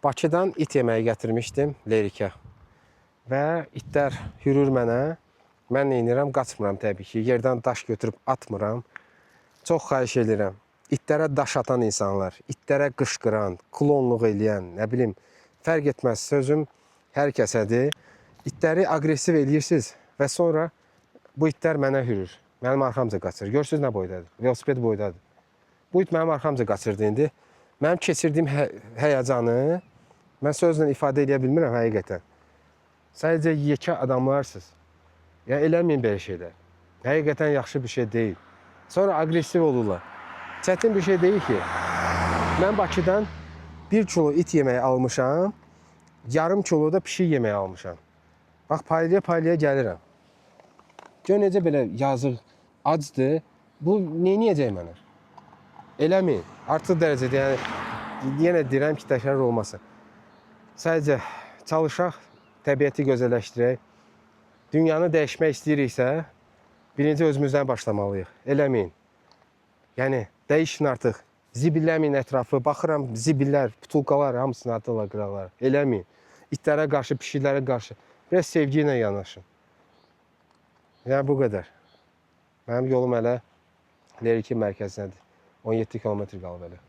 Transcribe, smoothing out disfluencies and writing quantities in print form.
Bakıdan it yeməyi gətirmişdim Lerikə. Və itlər hürür mənə. Mən neynirəm? Qaçmıram təbii ki. Yerdən daş götürüb atmıram. Çox xahiş edirəm. İtlərə daş atan insanlar, itlərə qışqıran, klonluq eləyən, nə bilim, fərq etməz. Sözüm hər kəsədir. İtləri aqressiv eləyirsiniz və sonra bu itlər mənə hürür. Mənim arxamca qaçır. Görürsünüz nə boydadır? Velosiped boydadır. Bu it mənim arxamca qaçırdı indi. Mənim keçirdiyim həyəcanı mən sözlə ifadə edə bilmirəm həqiqətən. Sadəcə yekə adamlarsınız. Ya eləməyin belə şeylər. Həqiqətən yaxşı bir şey deyil. Sonra aqressiv olurlar. Çətin bir şey deyil ki. Mən Bakıdan 1 kilo it yeməyi almışam, yarım kilo da pişik yeməyi almışam. Bax, paylaya gəlirəm. Gör necə belə yazıq, acdır. Bu neyniyəcək mənə? Eləməyin. Artıq dərəcədə, yəni yenə deyirəm ki, təkrar olmasın. Sadəcə çalışaq, təbiəti gözəlləşdirək. Dünyanı dəyişmək istəyiriksə, birinci özümüzdən başlamalıyıq. Eləməyin. Yəni, dəyişin artıq. Zibilləməyin ətrafı. Baxıram, zibillər, putulkalar, hamısını atırlar qıraqlara. Eləməyin. İtlərə qarşı, pişiklərə qarşı. Biraz sevgi ilə yanaşın. Yəni, bu qədər. Mənim yolum hələ Leriki mərkəzinədir. 17 kilometr qalıb elə.